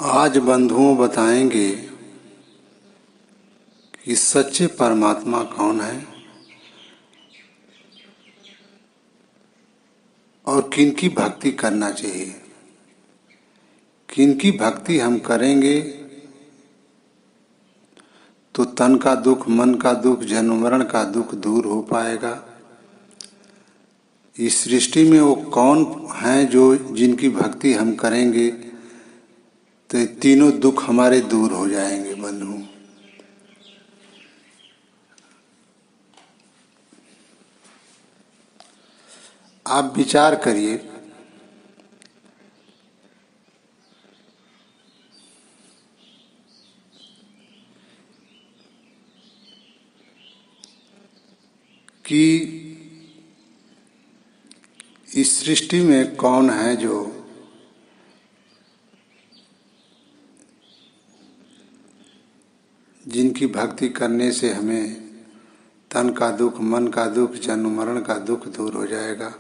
आज बंधुओं बताएंगे कि सच्चे परमात्मा कौन है और किनकी भक्ति करना चाहिए। किनकी भक्ति हम करेंगे तो तन का दुख, मन का दुख, जन्म मरण का दुख दूर हो पाएगा। इस सृष्टि में वो कौन हैं जो जिनकी भक्ति हम करेंगे तो ये तीनों दुख हमारे दूर हो जाएंगे। बंधु, आप विचार करिए कि इस सृष्टि में कौन है जो जिनकी भक्ति करने से हमें तन का दुख, मन का दुख, जन्म मरण का दुख दूर हो जाएगा।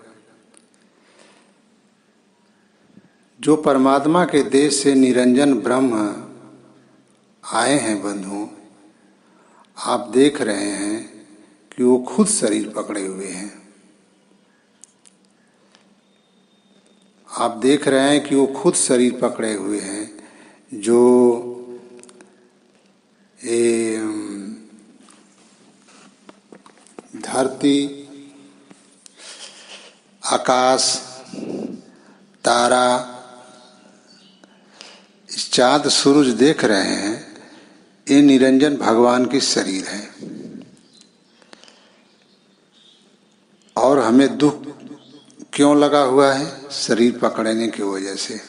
जो परमात्मा के देश से निरंजन ब्रह्म आए हैं बंधु, आप देख रहे हैं कि वो खुद शरीर पकड़े हुए हैं। आप देख रहे हैं कि वो खुद शरीर पकड़े हुए हैं। जो धरती, आकाश, तारा, इस चाँद सूरज देख रहे हैं, ये निरंजन भगवान की शरीर है। और हमें दुख क्यों लगा हुआ है? शरीर पकड़ने की वजह से।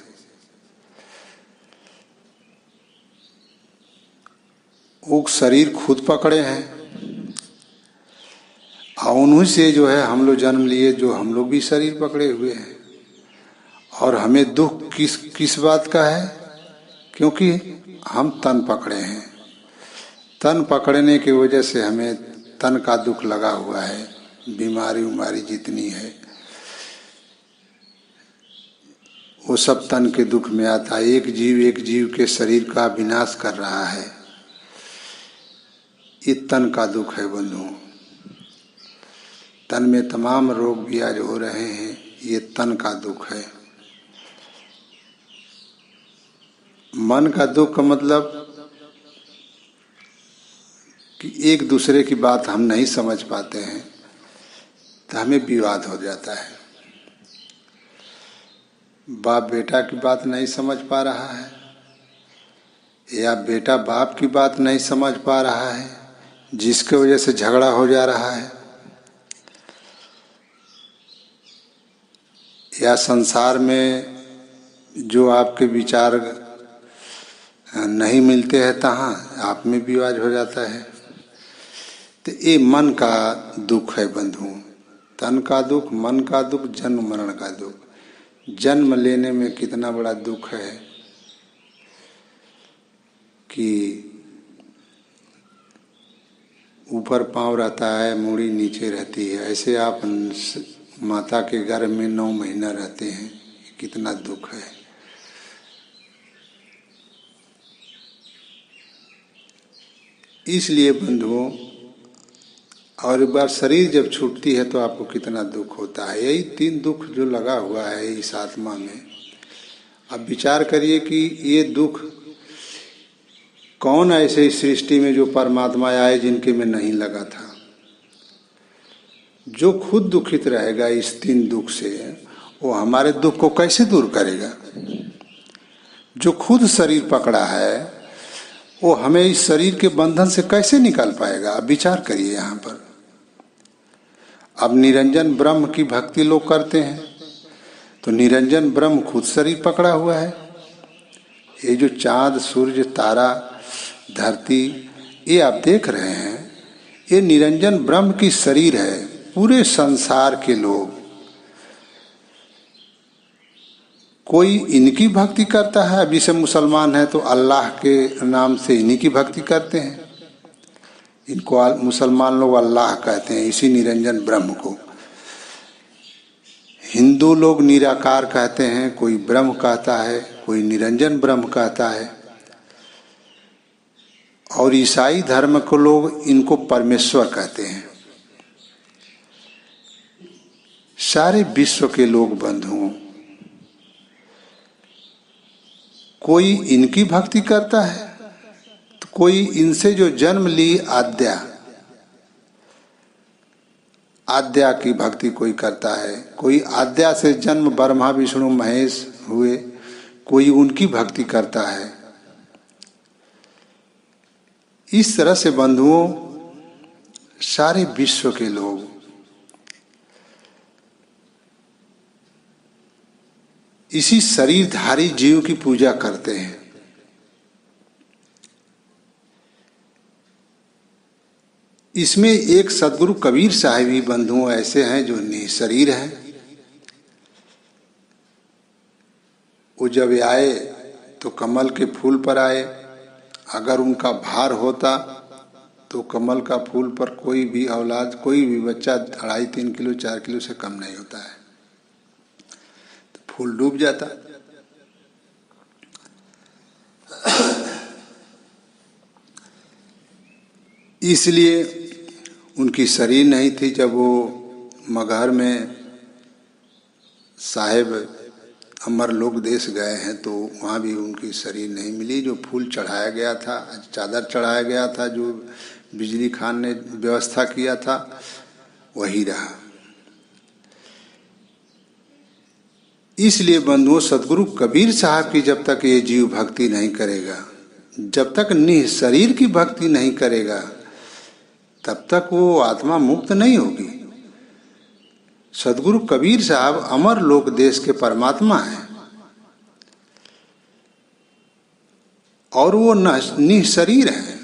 वो शरीर खुद पकड़े हैं और उन्हीं से जो है हम लोग जन्म लिए, जो हम लोग भी शरीर पकड़े हुए हैं। और हमें दुख किस बात का है? क्योंकि हम तन पकड़े हैं। तन पकड़ने की वजह से हमें तन का दुख लगा हुआ है। बीमारी उमारी जितनी है वो सब तन के दुख में आता है। एक जीव के शरीर का विनाश कर रहा है, ये तन का दुख है बंधु। तन में तमाम रोग भी आज हो रहे हैं, ये तन का दुख है। मन का दुख का मतलब कि एक दूसरे की बात हम नहीं समझ पाते हैं तो हमें विवाद हो जाता है। बाप बेटा की बात नहीं समझ पा रहा है या बेटा बाप की बात नहीं समझ पा रहा है, जिसके वजह से झगड़ा हो जा रहा है। या संसार में जो आपके विचार नहीं मिलते हैं तहाँ आप में विवाद हो जाता है। तो ये मन का दुख है बंधु। तन का दुख, मन का दुख, जन्म मरण का दुख। जन्म लेने में कितना बड़ा दुख है कि ऊपर पाँव रहता है, मूड़ी नीचे रहती है। ऐसे आप माता के गर्भ में 9 महीना रहते हैं, कितना दुख है। इसलिए बंधुओं, और एक बार शरीर जब छूटती है तो आपको कितना दुख होता है। यही 3 दुख जो लगा हुआ है इस आत्मा में। अब विचार करिए कि ये दुख कौन ऐसे इस सृष्टि में जो परमात्मा आए जिनके में नहीं लगा था। जो खुद दुखित रहेगा इस 3 दुख से, वो हमारे दुख को कैसे दूर करेगा? जो खुद शरीर पकड़ा है वो हमें इस शरीर के बंधन से कैसे निकाल पाएगा? अब विचार करिए यहाँ पर। अब निरंजन ब्रह्म की भक्ति लोग करते हैं तो निरंजन ब्रह्म खुद शरीर पकड़ा हुआ है। ये जो चाँद, सूर्य, तारा, धरती, ये आप देख रहे हैं, ये निरंजन ब्रह्म की शरीर है। पूरे संसार के लोग, कोई इनकी भक्ति करता है। अभी से मुसलमान है तो अल्लाह के नाम से इन्हीं की भक्ति करते हैं। इनको मुसलमान लोग अल्लाह कहते हैं, इसी निरंजन ब्रह्म को। हिंदू लोग निराकार कहते हैं, कोई ब्रह्म कहता है, कोई निरंजन ब्रह्म कहता है, और ईसाई धर्म को लोग इनको परमेश्वर कहते हैं। सारे विश्व के लोग बंधुओं, कोई इनकी भक्ति करता है तो कोई इनसे जो जन्म ली आद्या की भक्ति कोई करता है, कोई आद्या से जन्म ब्रह्मा विष्णु महेश हुए, कोई उनकी भक्ति करता है। इस तरह से बंधुओं सारे विश्व के लोग इसी शरीरधारी जीव की पूजा करते हैं। इसमें एक सदगुरु कबीर साहिब ही बंधुओं ऐसे हैं जो निशरीर हैं। वो जब आए तो कमल के फूल पर आए। अगर उनका भार होता तो कमल का फूल पर कोई भी औलाद, कोई भी बच्चा 2.5-3 किलो 4 किलो से कम नहीं होता है, तो फूल डूब जाता। इसलिए उनकी शरीर नहीं थी। जब वो मगहर में साहेब अमरलोक देश गए हैं तो वहाँ भी उनकी शरीर नहीं मिली। जो फूल चढ़ाया गया था, चादर चढ़ाया गया था, जो बिजली खान ने व्यवस्था किया था, वही रहा। इसलिए बंधुओं सदगुरु कबीर साहब की जब तक ये जीव भक्ति नहीं करेगा, जब तक निःशरीर की भक्ति नहीं करेगा, तब तक वो आत्मा मुक्त नहीं होगी। सदगुरु कबीर साहब अमर लोक देश के परमात्मा हैं और वो निःशरीर हैं,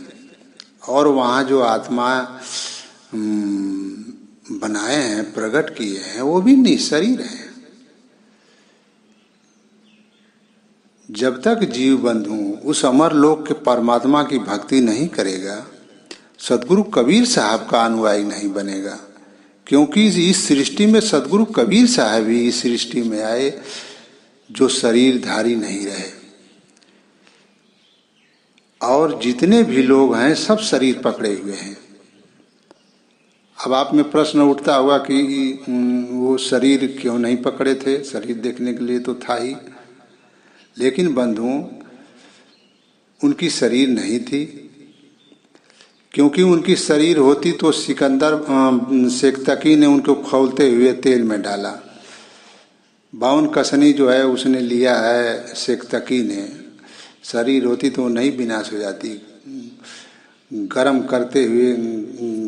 और वहाँ जो आत्मा बनाए हैं, प्रकट किए हैं, वो भी निःशरीर हैं। जब तक जीव बंधु उस अमर लोक के परमात्मा की भक्ति नहीं करेगा, सदगुरु कबीर साहब का अनुयायी नहीं बनेगा। क्योंकि इस सृष्टि में सदगुरु कबीर साहब ही इस सृष्टि में आए जो शरीरधारी नहीं रहे, और जितने भी लोग हैं सब शरीर पकड़े हुए हैं। अब आप में प्रश्न उठता होगा कि वो शरीर क्यों नहीं पकड़े थे? शरीर देखने के लिए तो था ही, लेकिन बंधुओं उनकी शरीर नहीं थी। क्योंकि उनकी शरीर होती तो सिकंदर सेक्तकी ने उनको खौलते हुए तेल में डाला। 52 कसनी जो है उसने लिया है सेक्तकी ने। शरीर होती तो नहीं विनाश हो जाती। गरम करते हुए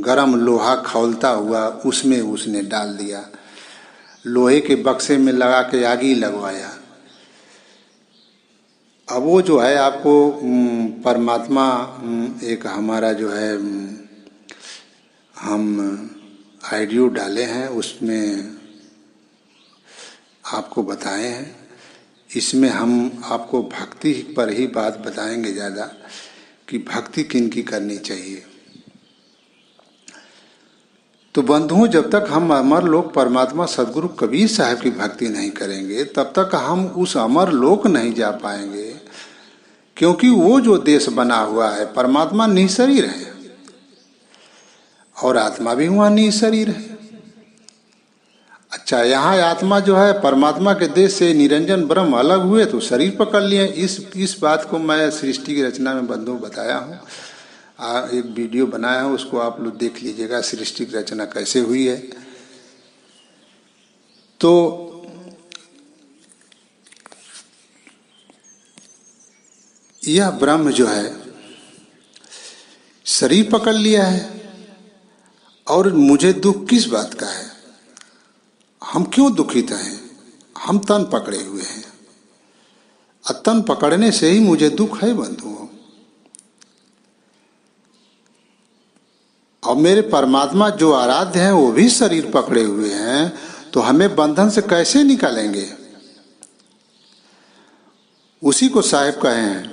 गरम लोहा खौलता हुआ उसमें उसने डाल दिया, लोहे के बक्से में लगा के आग ही लगवाया। अब वो जो है आपको परमात्मा एक हमारा जो है हम ऑडियो डाले हैं, उसमें आपको बताए हैं। इसमें हम आपको भक्ति पर ही बात बताएंगे ज़्यादा कि भक्ति किन की करनी चाहिए। तो बंधुओं जब तक हम अमर लोक परमात्मा सदगुरु कबीर साहब की भक्ति नहीं करेंगे, तब तक हम उस अमर लोक नहीं जा पाएंगे। क्योंकि वो जो देश बना हुआ है, परमात्मा निःशरीर है और आत्मा भी वहाँ निःशरीर है। अच्छा, यहाँ आत्मा जो है परमात्मा के देश से निरंजन ब्रह्म अलग हुए तो शरीर पकड़ लिए। इस बात को मैं सृष्टि की रचना में बंधुओं बताया हूँ। एक वीडियो बनाया है, उसको आप लोग देख लीजिएगा, सृष्टि की रचना कैसे हुई है। तो यह ब्रह्म जो है शरीर पकड़ लिया है, और मुझे दुख किस बात का है? हम क्यों दुखित हैं? हम तन पकड़े हुए हैं, और तन पकड़ने से ही मुझे दुख है बंधुओं। और मेरे परमात्मा जो आराध्य हैं वो भी शरीर पकड़े हुए हैं, तो हमें बंधन से कैसे निकालेंगे? उसी को साहिब कहे हैं,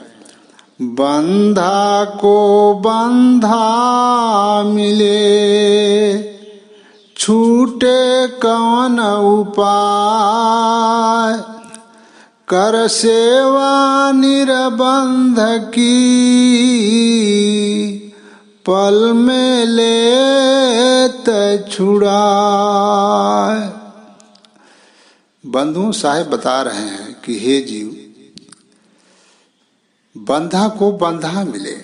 बंधा को बंधा मिले, छूटे कौन उपाय, कर सेवा निरबंध की, पल में लेत छुड़ाए। बंधु साहेब बता रहे हैं कि हे जीव, बंधा को बंधा मिले।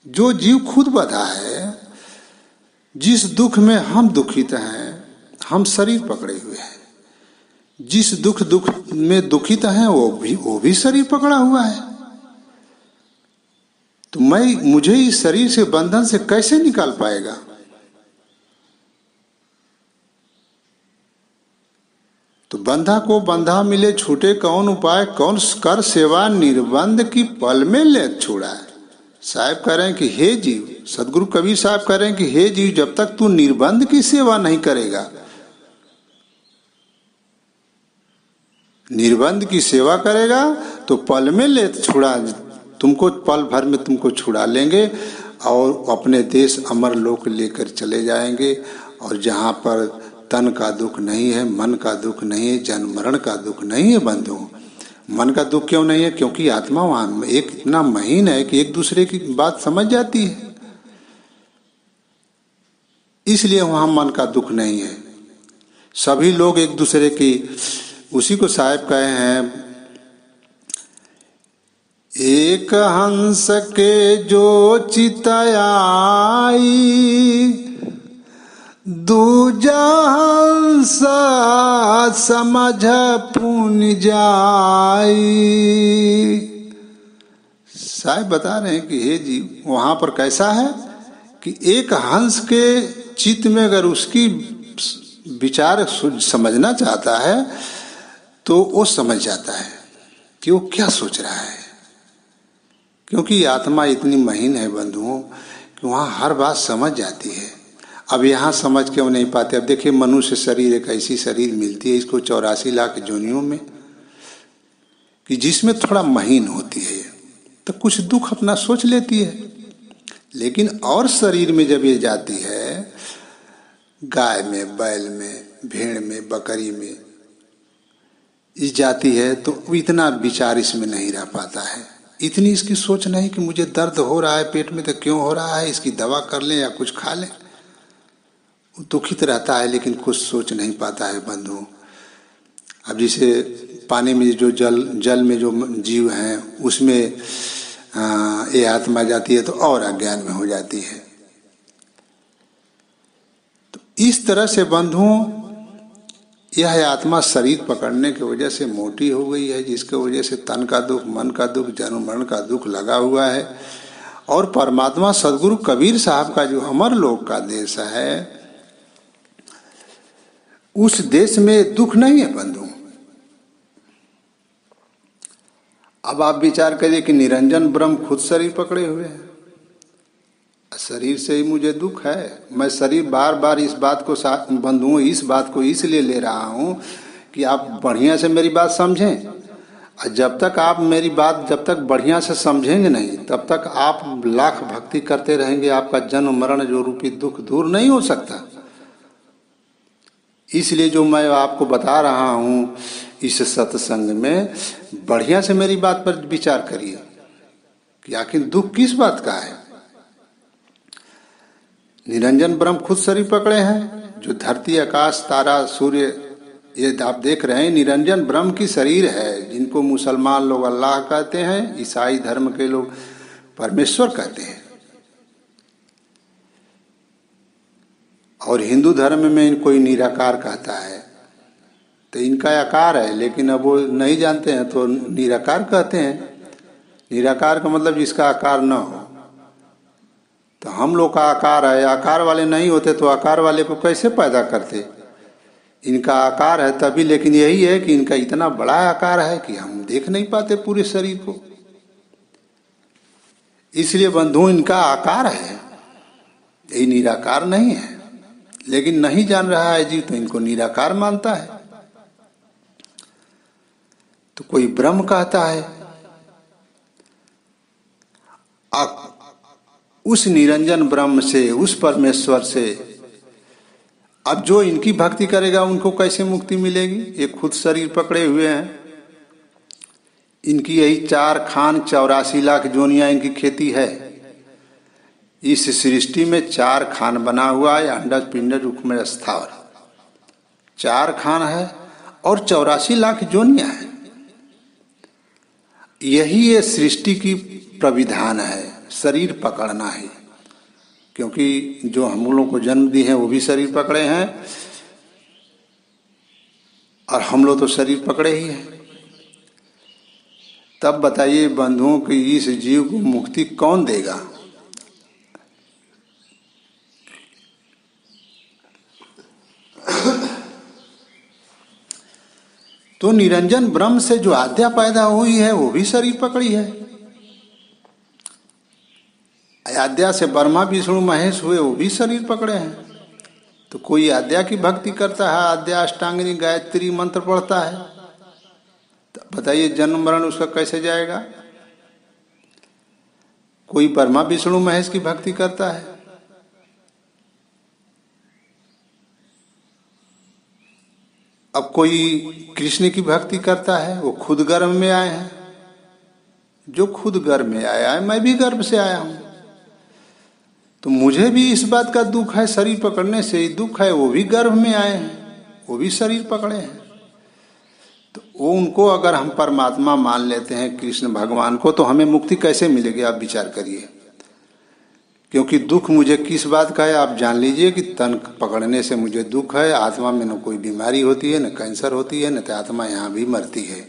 जो जीव खुद बंधा है, जिस दुख में हम दुखित हैं, हम शरीर पकड़े हुए हैं, जिस दुख में दुखित हैं वो भी शरीर पकड़ा हुआ है। तो मुझे इस शरीर से बंधन से कैसे निकाल पाएगा? तो बंधा को बंधा मिले, छूटे कौन उपाय, कौन कर सेवा निर्बंध की, पल में ले छोड़ा है। साहब कह रहे हैं कि हे जीव, सदगुरु कबीर साहब कह रहे हैं कि हे जीव, जब तक तू निर्बंध की सेवा नहीं करेगा, निर्बंध की सेवा करेगा तो पल में ले छुड़ा, तुमको पल भर में तुमको छुड़ा लेंगे और अपने देश अमर लोक लेकर चले जाएंगे। और जहाँ पर तन का दुख नहीं है, मन का दुख नहीं है, जन्म मरण का दुख नहीं है बंधु। मन का दुख क्यों नहीं है? क्योंकि आत्मा वहां एक इतना महीन है कि एक दूसरे की बात समझ जाती है, इसलिए वहां मन का दुख नहीं है। सभी लोग एक दूसरे की, उसी को साहब कहे हैं, एक हंस के जो चितयाई, दूजा हंस समझ पुन जाई। साहब बता रहे हैं कि हे जीव, वहां पर कैसा है कि एक हंस के चित्त में अगर उसकी विचार समझना चाहता है तो वो समझ जाता है कि वो क्या सोच रहा है, क्योंकि आत्मा इतनी महीन है बंधुओं कि वहाँ हर बात समझ जाती है। अब यहाँ समझ क्यों नहीं पाते? अब देखिए, मनुष्य शरीर एक ऐसी शरीर मिलती है इसको 84 लाख जोनियों में, कि जिसमें थोड़ा महीन होती है तो कुछ दुख अपना सोच लेती है। लेकिन और शरीर में जब ये जाती है, गाय में, बैल में, भेड़ में, बकरी में इस जाती है, तो इतना विचार इसमें नहीं रह पाता है। इतनी इसकी सोच नहीं कि मुझे दर्द हो रहा है पेट में, तो क्यों हो रहा है, इसकी दवा कर लें या कुछ खा लें। दुखित रहता है लेकिन कुछ सोच नहीं पाता है बंधु। अब जैसे पानी में जो जल में जो जीव हैं, उसमें ये आत्मा जाती है तो और अज्ञान में हो जाती है। तो इस तरह से बंधुओं, यह आत्मा शरीर पकड़ने की वजह से मोटी हो गई है, जिसके वजह से तन का दुख, मन का दुख, जन्म मरण का दुख लगा हुआ है। और परमात्मा सदगुरु कबीर साहब का जो अमर लोक का देश है, उस देश में दुख नहीं है बंधु। अब आप विचार करिए कि निरंजन ब्रह्म खुद शरीर पकड़े हुए हैं, शरीर से ही मुझे दुख है। मैं शरीर बार बार इस बात को बंधुओं, इस बात को इसलिए ले रहा हूँ कि आप बढ़िया से मेरी बात समझें। और जब तक आप मेरी बात जब तक बढ़िया से समझेंगे नहीं, तब तक आप लाख भक्ति करते रहेंगे, आपका जन्म मरण जो रूपी दुख दूर नहीं हो सकता। इसलिए जो मैं आपको बता रहा हूँ इस सत्संग में, बढ़िया से मेरी बात पर विचार करिए कि आखिर दुख किस बात का है। निरंजन ब्रह्म खुद शरीर पकड़े हैं, जो धरती, आकाश, तारा, सूर्य, ये आप देख रहे हैं, निरंजन ब्रह्म की शरीर है, जिनको मुसलमान लोग अल्लाह कहते हैं, ईसाई धर्म के लोग परमेश्वर कहते हैं, और हिंदू धर्म में इनको निराकार कहता है। तो इनका आकार है, लेकिन अब वो नहीं जानते हैं तो निराकार कहते हैं। निराकार का मतलब जिसका आकार न हो। तो हम लोग का आकार है, आकार वाले नहीं होते तो आकार वाले को कैसे पैदा करते? इनका आकार है तभी, लेकिन यही है कि इनका इतना बड़ा आकार है कि हम देख नहीं पाते पूरे शरीर को। इसलिए बंधु, इनका आकार है, ये निराकार नहीं है। लेकिन नहीं जान रहा है जीव, तो इनको निराकार मानता है। तो कोई ब्रह्म कहता है। उस निरंजन ब्रह्म से, उस परमेश्वर से अब जो इनकी भक्ति करेगा उनको कैसे मुक्ति मिलेगी? ये खुद शरीर पकड़े हुए हैं। इनकी यही 4 खान 84 लाख जोनियां इनकी खेती है। इस सृष्टि में 4 खान बना हुआ है, अंडज पिंडज रुक्म स्थावर, 4 खान है और 84 लाख जोनियां है। यही ये सृष्टि की प्रविधान है, शरीर पकड़ना है। क्योंकि जो हम लोगों को जन्म दी है वो भी शरीर पकड़े हैं और हम लोग तो शरीर पकड़े ही हैं। तब बताइए बंधुओं कि इस जीव को मुक्ति कौन देगा? तो निरंजन ब्रह्म से जो आद्या पैदा हुई है वो भी शरीर पकड़ी है। आद्या से ब्रह्मा विष्णु महेश हुए, वो भी शरीर पकड़े हैं। तो कोई आद्या की भक्ति करता है, आद्या अष्टांगिनी गायत्री मंत्र पढ़ता है, तो बताइए जन्म मरण उसका कैसे जाएगा? कोई ब्रह्मा विष्णु महेश की भक्ति करता है, अब कोई कृष्ण की भक्ति करता है, वो खुद गर्भ में आए हैं। जो खुद गर्भ में आया है, मैं भी गर्भ से आया हूं, तो मुझे भी इस बात का दुख है, शरीर पकड़ने से ही दुख है। वो भी गर्भ में आए हैं, वो भी शरीर पकड़े हैं। तो वो उनको अगर हम परमात्मा मान लेते हैं, कृष्ण भगवान को, तो हमें मुक्ति कैसे मिलेगी? आप विचार करिए। क्योंकि दुख मुझे किस बात का है आप जान लीजिए कि तन पकड़ने से मुझे दुख है। आत्मा में न कोई बीमारी होती है, न कैंसर होती है, न तो आत्मा यहाँ भी मरती है।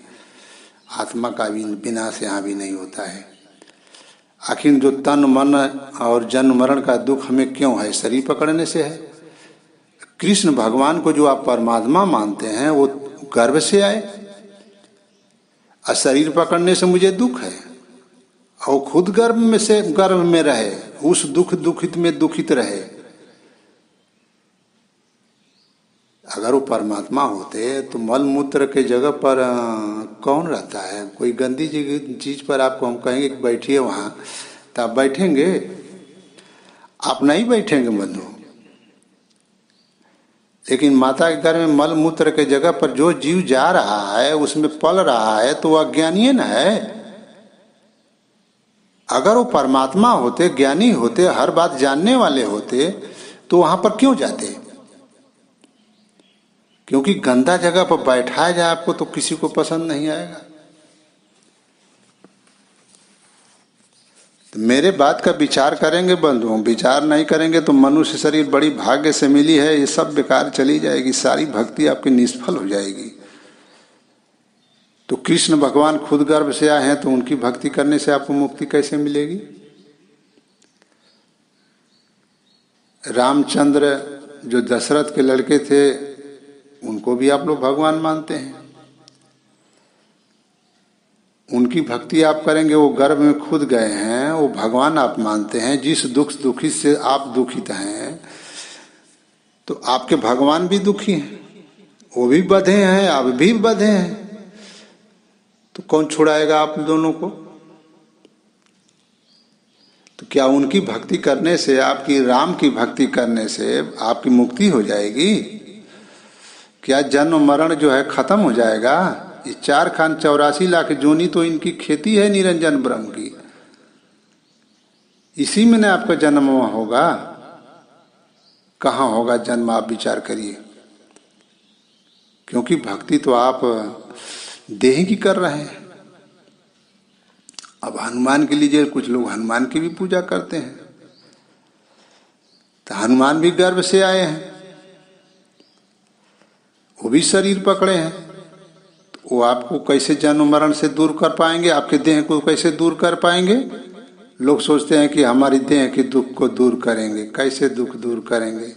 आत्मा का भी विनाश यहाँ भी नहीं होता है। आखिर जो तन मन और जन्म मरण का दुख हमें क्यों है? शरीर पकड़ने से है। कृष्ण भगवान को जो आप परमात्मा मानते हैं वो गर्भ से आए, और शरीर पकड़ने से मुझे दुख है, और खुद गर्भ में से गर्भ में रहे, उस दुख दुखित में दुखित रहे। अगर वो परमात्मा होते तो मल मूत्र के जगह पर कौन रहता है? कोई गंदी चीज पर आपको हम कहेंगे कि बैठिए वहां, तो आप बैठेंगे? आप नहीं बैठेंगे बंधु। लेकिन माता के घर में मल मूत्र के जगह पर जो जीव जा रहा है, उसमें पल रहा है, तो वह अज्ञानी ना है। अगर वो परमात्मा होते, ज्ञानी होते, हर बात जानने वाले होते, तो वहां पर क्यों जाते? क्योंकि गंदा जगह पर बैठाया जाए आपको तो किसी को पसंद नहीं आएगा। तो मेरे बात का विचार करेंगे बंधुओं, विचार नहीं करेंगे तो मनुष्य शरीर बड़ी भाग्य से मिली है, ये सब बेकार चली जाएगी, सारी भक्ति आपकी निष्फल हो जाएगी। तो कृष्ण भगवान खुद गर्भ से आए हैं, तो उनकी भक्ति करने से आपको मुक्ति कैसे मिलेगी? रामचंद्र जो दशरथ के लड़के थे, उनको भी आप लोग भगवान मानते हैं। उनकी भक्ति आप करेंगे, वो गर्भ में खुद गए हैं, वो भगवान आप मानते हैं। जिस दुख दुखित से आप दुखित हैं, तो आपके भगवान भी दुखी हैं, वो भी बंधे हैं, आप भी बंधे हैं। तो कौन छुड़ाएगा आप दोनों को? तो क्या उनकी भक्ति करने से, आपकी राम की भक्ति करने से आपकी मुक्ति हो जाएगी? क्या जन्म मरण जो है खत्म हो जाएगा? ये 4 खान 84 लाख जोनी तो इनकी खेती है निरंजन ब्रह्म की, इसी में न आपका जन्म होगा। कहाँ होगा जन्म? आप विचार करिए। क्योंकि भक्ति तो आप देह की कर रहे हैं। अब हनुमान के लीजिए, कुछ लोग हनुमान की भी पूजा करते हैं, तो हनुमान भी गर्भ से आए हैं, वो भी शरीर पकड़े हैं। तो वो आपको कैसे जन्म मरण से दूर कर पाएंगे? आपके देह को कैसे दूर कर पाएंगे? लोग सोचते हैं कि हमारी देह के दुख को दूर करेंगे। कैसे दुख दूर करेंगे?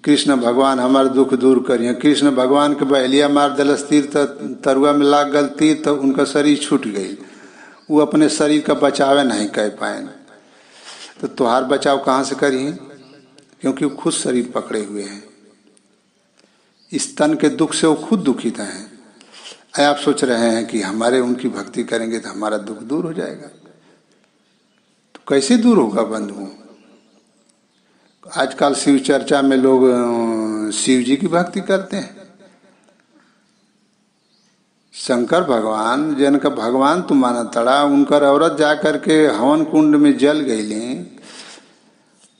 कृष्ण भगवान हमारा दुख दूर करिए। कृष्ण भगवान के बहलिया मार दलस तीर, तरुआ में लाग गल तीर, तो उनका शरीर छूट गई। वो अपने शरीर का बचाव नहीं कर पाए। तो तुहार बचाव कहाँ से करिए? क्योंकि वो खुद शरीर पकड़े हुए हैं। इस तन के दुख से वो खुद दुखित हैं। आप सोच रहे हैं कि हमारे उनकी भक्ति करेंगे तो हमारा दुख दूर हो जाएगा। तो कैसे दूर होगा बंधुओं? आजकल शिव चर्चा में लोग शिव जी की भक्ति करते हैं। शंकर भगवान जिनका भगवान तो माना तड़ा, उनकर औरत जा करके हवन कुंड में जल गई,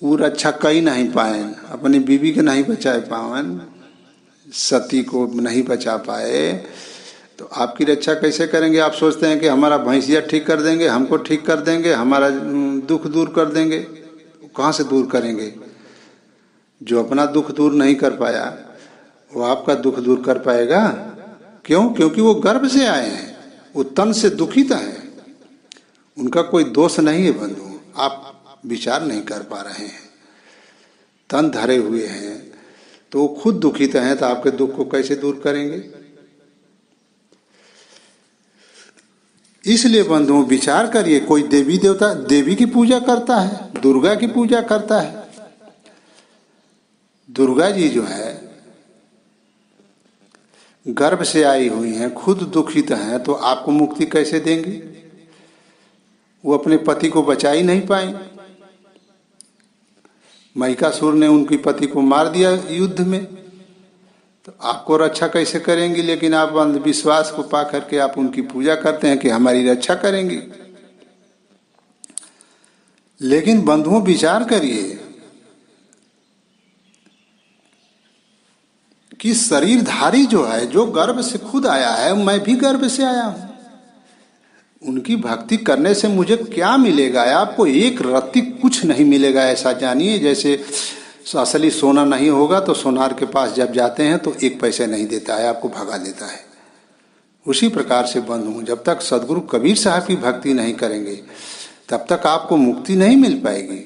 वो रक्षा कई नहीं पाए, अपनी बीवी के नहीं बचा पावन, सती को नहीं बचा पाए, तो आपकी रक्षा कैसे करेंगे? आप सोचते हैं कि हमारा भैंसिया ठीक कर देंगे, हमको ठीक कर देंगे, हमारा दुख दूर कर देंगे। कहाँ से दूर करेंगे? जो अपना दुख दूर नहीं कर पाया वो आपका दुख दूर कर पाएगा? क्यों? क्योंकि वो गर्भ से आए हैं, वो तन से दुखित हैं, उनका कोई दोष नहीं है बंधु। आप विचार नहीं कर पा रहे हैं, तन धरे हुए हैं तो वो खुद दुखित हैं, तो आपके दुख को कैसे दूर करेंगे? इसलिए बंधुओं विचार करिए। कोई देवी देवता, देवी की पूजा करता है, दुर्गा की पूजा करता है। दुर्गा जी जो है गर्भ से आई हुई हैं, खुद दुखित हैं, तो आपको मुक्ति कैसे देंगी? वो अपने पति को बचा ही नहीं पाई। महिषासुर ने उनकी पति को मार दिया युद्ध में, तो आपको रक्षा कैसे करेंगी? लेकिन आप अंधविश्वास को पा करके आप उनकी पूजा करते हैं कि हमारी रक्षा करेंगी। लेकिन बंधुओं विचार करिए कि शरीरधारी जो है, जो गर्भ से खुद आया है, मैं भी गर्भ से आया हूं, उनकी भक्ति करने से मुझे क्या मिलेगा? आपको एक रत्ती कुछ नहीं मिलेगा, ऐसा जानिए। जैसे असली सोना नहीं होगा तो सोनार के पास जब जाते हैं तो एक पैसे नहीं देता है, आपको भगा देता है। उसी प्रकार से बंधु, जब तक सदगुरु कबीर साहब की भक्ति नहीं करेंगे तब तक आपको मुक्ति नहीं मिल पाएगी।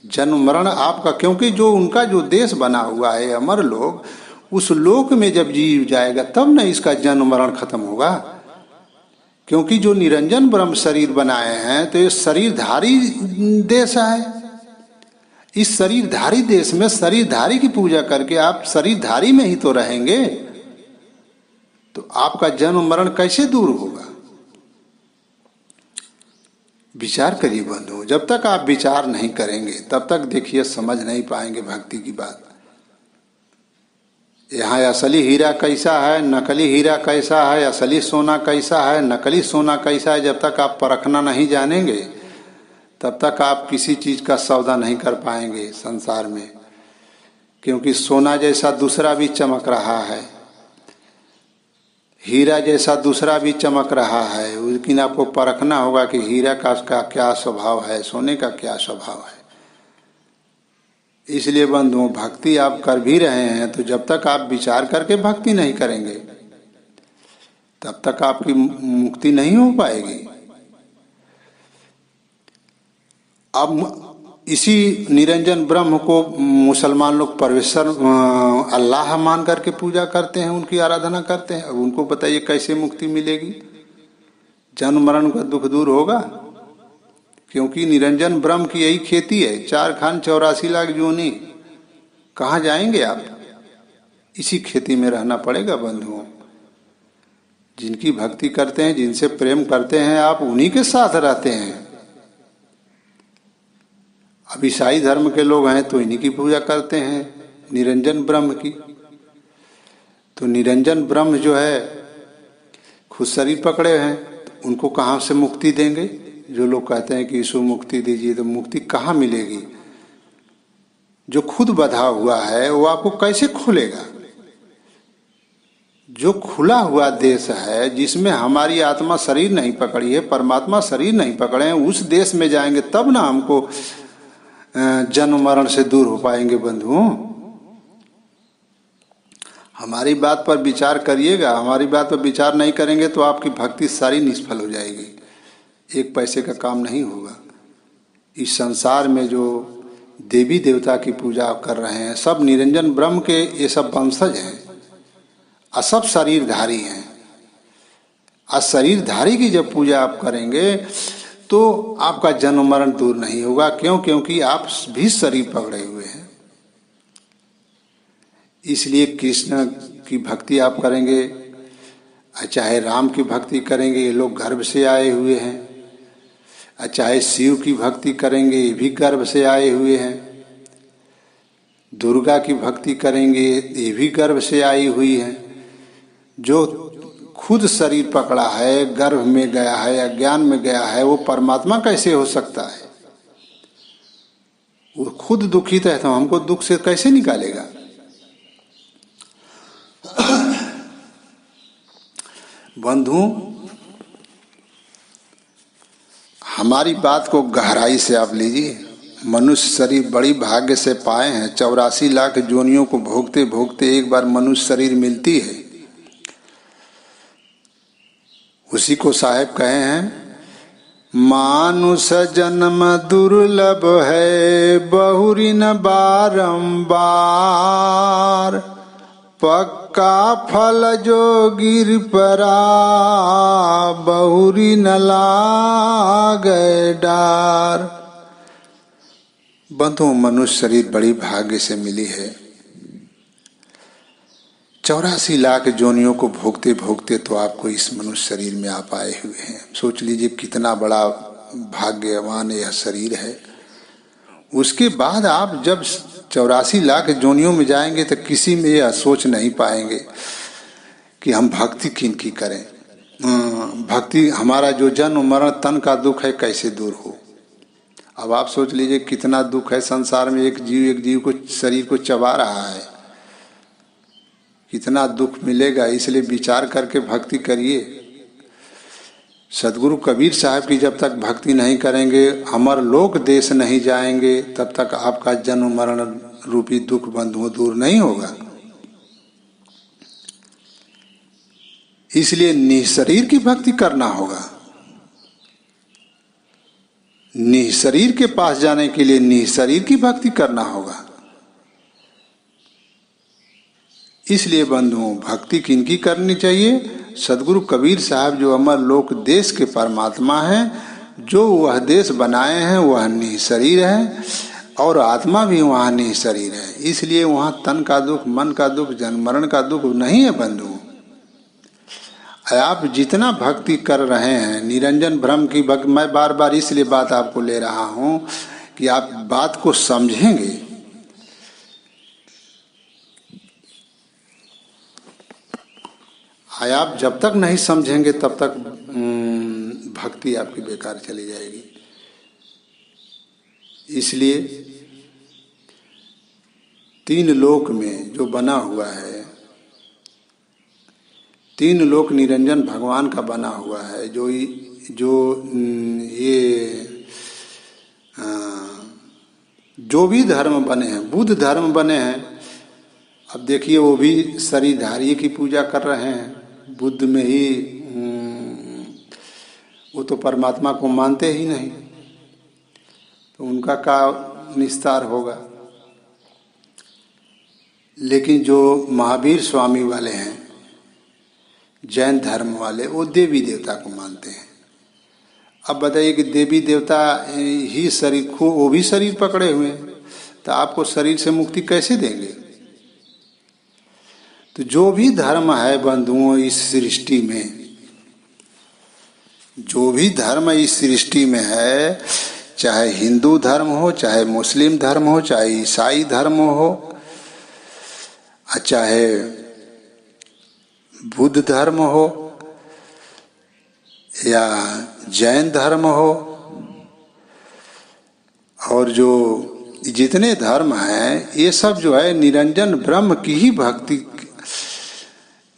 जन्म मरण आपका, क्योंकि जो उनका जो देश बना हुआ है अमर लोक, उस लोक में जब जीव जाएगा तब न इसका जन्म मरण खत्म होगा। क्योंकि जो निरंजन ब्रह्म शरीर बनाए हैं तो ये शरीरधारी देश है। इस शरीरधारी देश में शरीरधारी की पूजा करके आप शरीरधारी में ही तो रहेंगे, तो आपका जन्म मरण कैसे दूर होगा? विचार करिए बंधु। जब तक आप विचार नहीं करेंगे तब तक देखिए समझ नहीं पाएंगे भक्ति की बात। यहाँ असली हीरा कैसा है, नकली हीरा कैसा है, असली सोना कैसा है, नकली सोना कैसा है, जब तक आप परखना नहीं जानेंगे तब तक आप किसी चीज का सौदा नहीं कर पाएंगे संसार में। क्योंकि सोना जैसा दूसरा भी चमक रहा है, हीरा जैसा दूसरा भी चमक रहा है, लेकिन आपको परखना होगा कि हीरा का क्या स्वभाव है, सोने का क्या स्वभाव है। इसलिए बंधुओं, भक्ति आप कर भी रहे हैं तो जब तक आप विचार करके भक्ति नहीं करेंगे तब तक आपकी मुक्ति नहीं हो पाएगी। अब इसी निरंजन ब्रह्म को मुसलमान लोग परमेश्वर अल्लाह मान करके पूजा करते हैं, उनकी आराधना करते हैं। अब उनको बताइए कैसे मुक्ति मिलेगी? जन्म मरण का दुख दूर होगा? क्योंकि निरंजन ब्रह्म की यही खेती है, 4 खान 84 लाख जोनी। कहाँ जाएंगे आप? इसी खेती में रहना पड़ेगा बंधुओं। जिनकी भक्ति करते हैं, जिनसे प्रेम करते हैं, आप उन्हीं के साथ रहते हैं। अब ईसाई धर्म के लोग हैं तो इन्हीं की पूजा करते हैं, निरंजन ब्रह्म की। तो निरंजन ब्रह्म जो है खुद शरीर पकड़े हैं, तो उनको कहाँ से मुक्ति देंगे? जो लोग कहते हैं कि यीशु मुक्ति दीजिए, तो मुक्ति कहाँ मिलेगी? जो खुद बंधा हुआ है वो आपको कैसे खुलेगा? जो खुला हुआ देश है, जिसमें हमारी आत्मा शरीर नहीं पकड़ी है, परमात्मा शरीर नहीं पकड़े हैं, उस देश में जाएंगे तब ना हमको जन्म मरण से दूर हो पाएंगे बंधुओं। हमारी बात पर विचार करिएगा। हमारी बात पर विचार नहीं करेंगे तो आपकी भक्ति सारी निष्फल हो जाएगी, एक पैसे का काम नहीं होगा। इस संसार में जो देवी देवता की पूजा कर रहे हैं सब निरंजन ब्रह्म के ये सब वंशज हैं, और सब शरीरधारी हैं। और शरीरधारी की जब पूजा आप करेंगे तो आपका जन्म मरण दूर नहीं होगा। क्यों? क्योंकि आप भी शरीर पकड़े हुए हैं। इसलिए कृष्ण की भक्ति आप करेंगे, चाहे राम की भक्ति करेंगे, ये लोग गर्भ से आए हुए हैं, चाहे शिव की भक्ति करेंगे, ये भी गर्भ से आए हुए हैं, दुर्गा की भक्ति करेंगे, ये भी गर्भ से आई हुई हैं। जो खुद शरीर पकड़ा है, गर्भ में गया है, अज्ञान में गया है, वो परमात्मा कैसे हो सकता है? वो खुद दुखित है तो हमको दुख से कैसे निकालेगा? बंधु, हमारी बात को गहराई से आप लीजिए। मनुष्य शरीर बड़ी भाग्य से पाए हैं। 84 लाख जोनियों को भोगते भोगते एक बार मनुष्य शरीर मिलती है। उसी को साहेब कहे हैं, मानुष जन्म दुर्लभ है, बहुरी न बारंबार, पक्का फल जो गिर परा, बहुरी न लागे डार। बंधु, मनुष्य शरीर बड़ी भाग्य से मिली है। 84 लाख जोनियों को भोगते भोगते तो आपको इस मनुष्य शरीर में आप आए हुए हैं। सोच लीजिए कितना बड़ा भाग्यवान यह शरीर है। उसके बाद आप जब 84 लाख जोनियों में जाएंगे तो किसी में यह सोच नहीं पाएंगे कि हम भक्ति किन की करें। भक्ति, हमारा जो जन्म मरण तन का दुख है कैसे दूर हो। अब आप सोच लीजिए कितना दुख है संसार में। एक जीव को, शरीर को चबा रहा है, कितना दुख मिलेगा। इसलिए विचार करके भक्ति करिए। सदगुरु कबीर साहब की जब तक भक्ति नहीं करेंगे, अमर लोक देश नहीं जाएंगे, तब तक आपका जन्म मरण रूपी दुख बंधुओं दूर नहीं होगा। इसलिए निःशरीर की भक्ति करना होगा। निःशरीर के पास जाने के लिए निःशरीर की भक्ति करना होगा। इसलिए बंधुओं, भक्ति किनकी करनी चाहिए? सदगुरु कबीर साहब जो अमर लोक देश के परमात्मा हैं, जो वह देश बनाए हैं वह निःशरीर है और आत्मा भी वहाँ निःशरीर है। इसलिए वहाँ तन का दुख, मन का दुख, जन्म मरण का दुख नहीं है बंधु। आप जितना भक्ति कर रहे हैं, निरंजन ब्रह्म की भक्ति, मैं बार बार इसलिए बात आपको ले रहा हूँ कि आप बात को समझेंगे। आप जब तक नहीं समझेंगे तब तक भक्ति आपकी बेकार चली जाएगी। इसलिए 3 लोक में जो बना हुआ है, 3 लोक निरंजन भगवान का बना हुआ है। जो भी धर्म बने हैं, बुद्ध धर्म बने हैं, अब देखिए वो भी शरीरधारी की पूजा कर रहे हैं। बुद्ध में ही वो तो परमात्मा को मानते ही नहीं, तो उनका क्या निस्तार होगा। लेकिन जो महावीर स्वामी वाले हैं, जैन धर्म वाले, वो देवी देवता को मानते हैं। अब बताइए कि देवी देवता ही शरीर को, वो भी शरीर पकड़े हुए हैं, तो आपको शरीर से मुक्ति कैसे देंगे? तो जो भी धर्म है बंधुओं इस सृष्टि में, जो भी धर्म इस सृष्टि में है, चाहे हिंदू धर्म हो, चाहे मुस्लिम धर्म हो, चाहे ईसाई धर्म हो, चाहे बुद्ध धर्म हो या जैन धर्म हो, और जो जितने धर्म हैं, ये सब जो है निरंजन ब्रह्म की ही भक्ति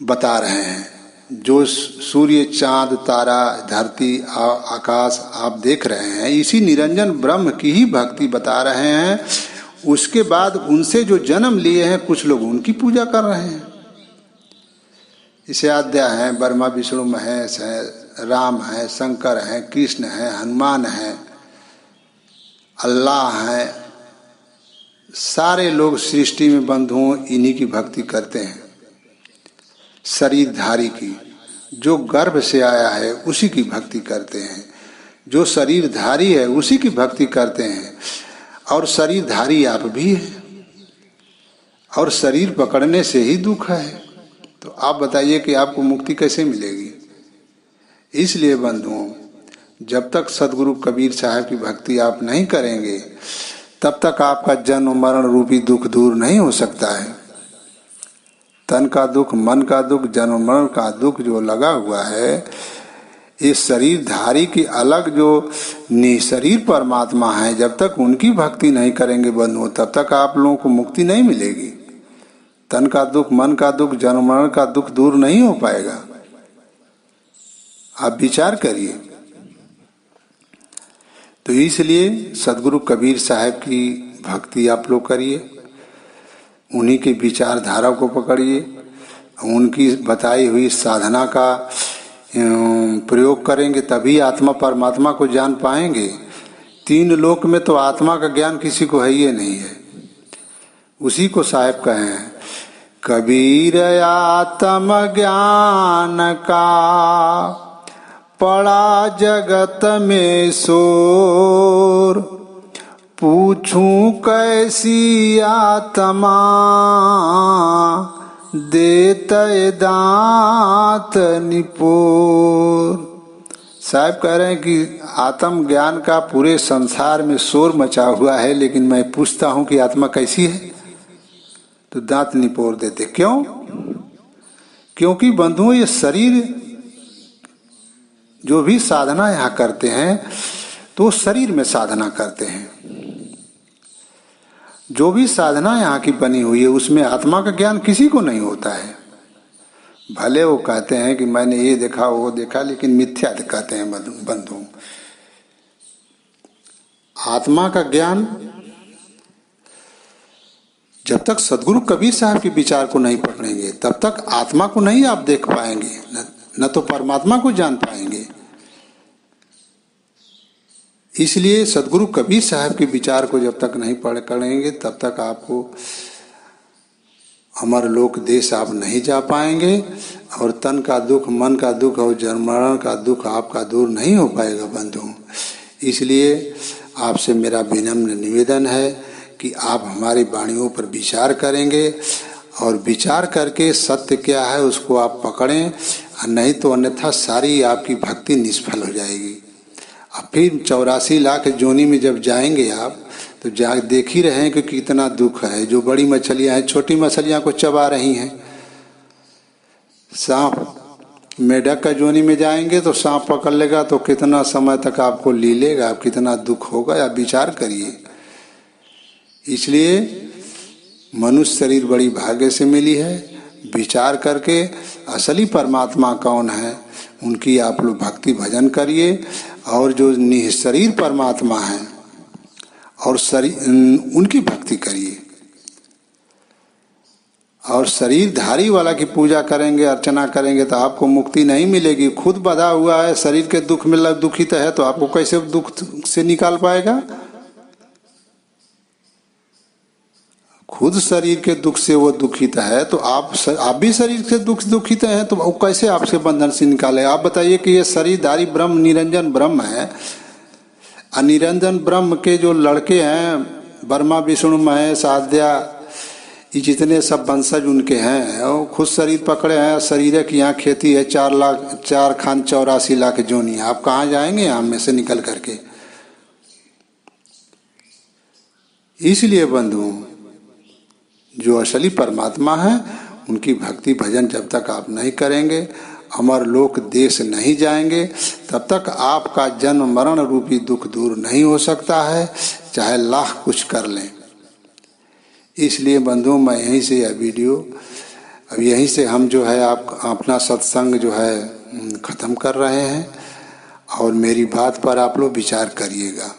बता रहे हैं। जो सूर्य, चांद, तारा, धरती, आकाश आप देख रहे हैं, इसी निरंजन ब्रह्म की ही भक्ति बता रहे हैं। उसके बाद उनसे जो जन्म लिए हैं, कुछ लोग उनकी पूजा कर रहे हैं। इसे आद्या हैं, ब्रह्मा विष्णु महेश हैं, राम हैं, शंकर हैं, कृष्ण हैं, हनुमान हैं, अल्लाह हैं। सारे लोग सृष्टि में बंधुओं इन्हीं की भक्ति करते हैं। शरीरधारी की, जो गर्भ से आया है उसी की भक्ति करते हैं। जो शरीरधारी है उसी की भक्ति करते हैं। और शरीरधारी आप भी हैं, और शरीर पकड़ने से ही दुख है। तो आप बताइए कि आपको मुक्ति कैसे मिलेगी? इसलिए बंधुओं, जब तक सदगुरु कबीर साहब की भक्ति आप नहीं करेंगे, तब तक आपका जन्म मरण रूपी दुख दूर नहीं हो सकता है। तन का दुख, मन का दुख, जन्म मरण का दुख जो लगा हुआ है, इस शरीरधारी की अलग जो निशरीर परमात्मा है, जब तक उनकी भक्ति नहीं करेंगे बंधुओं, तब तक आप लोगों को मुक्ति नहीं मिलेगी। तन का दुख, मन का दुख, जन्म मरण का दुख दूर नहीं हो पाएगा। आप विचार करिए। तो इसलिए सदगुरु कबीर साहब की भक्ति आप लोग करिए, उन्हीं के विचारधारा को पकड़िए, उनकी बताई हुई साधना का प्रयोग करेंगे तभी आत्मा परमात्मा को जान पाएंगे। तीन लोक में तो आत्मा का ज्ञान किसी को है ही नहीं है। उसी को साहब कहे हैं, कबीर आत्म ज्ञान का पड़ा जगत में शोर, पूछूं कैसी आत्मा देते दांत निपोर। साहब कह रहे हैं कि आत्म ज्ञान का पूरे संसार में शोर मचा हुआ है, लेकिन मैं पूछता हूं कि आत्मा कैसी है, तो दांत निपोर देते। क्यों? क्योंकि बंधुओं, ये शरीर जो भी साधना यहाँ करते हैं तो शरीर में साधना करते हैं। जो भी साधना यहाँ की बनी हुई है उसमें आत्मा का ज्ञान किसी को नहीं होता है। भले वो कहते हैं कि मैंने ये देखा वो देखा, लेकिन मिथ्या कहते हैं बंधु। आत्मा का ज्ञान जब तक सदगुरु कबीर साहब के विचार को नहीं पकड़ेंगे तब तक आत्मा को नहीं आप देख पाएंगे, न तो परमात्मा को जान पाएंगे। इसलिए सदगुरु कबीर साहब के विचार को जब तक नहीं पकड़ेंगे तब तक आपको अमरलोक देश आप नहीं जा पाएंगे, और तन का दुख, मन का दुख और जन्म मरण का दुख आपका दूर नहीं हो पाएगा बंधु। इसलिए आपसे मेरा विनम्र निवेदन है कि आप हमारी वाणियों पर विचार करेंगे, और विचार करके सत्य क्या है उसको आप पकड़ें, नहीं तो अन्यथा सारी आपकी भक्ति निष्फल हो जाएगी। अब फिर 84 लाख जोनी में जब जाएंगे आप, तो देख ही रहे हैं कि कितना दुख है। जो बड़ी मछलियां हैं छोटी मछलियां को चबा रही हैं। सांप मेढक का जोनी में जाएंगे तो सांप पकड़ लेगा तो कितना समय तक आपको ली लेगा, कितना दुख होगा, आप विचार करिए। इसलिए मनुष्य शरीर बड़ी भाग्य से मिली है। विचार करके असली परमात्मा कौन है उनकी आप लोग भक्ति भजन करिए, और जो निःशरीर परमात्मा है और शरीर उनकी भक्ति करिए। और शरीरधारी वाला की पूजा करेंगे, अर्चना करेंगे तो आपको मुक्ति नहीं मिलेगी। खुद बंधा हुआ है, शरीर के दुख में दुखित है, तो आपको कैसे दुख से निकाल पाएगा? खुद शरीर के दुख से वो दुखित है, तो आप भी शरीर से दुखित हैं, तो वो कैसे आपसे बंधन से निकाले? आप बताइए कि ये शरीरधारी ब्रह्म निरंजन ब्रह्म है। निरंजन ब्रह्म के जो लड़के हैं, ब्रह्मा विष्णु महेश आद्या, ये जितने सब वंशज उनके हैं, वो खुद शरीर पकड़े हैं। शरीर की यहाँ खेती है 4 खान 84 लाख जोनी। आप कहाँ जाएंगे यहाँ में से निकल करके? इसलिए बंधु, जो असली परमात्मा है उनकी भक्ति भजन जब तक आप नहीं करेंगे, अमरलोक देश नहीं जाएंगे, तब तक आपका जन्म मरण रूपी दुख दूर नहीं हो सकता है, चाहे लाख कुछ कर लें। इसलिए बंधुओं, मैं यहीं से यह वीडियो, अब यहीं से हम जो है आप अपना सत्संग जो है ख़त्म कर रहे हैं, और मेरी बात पर आप लोग विचार करिएगा।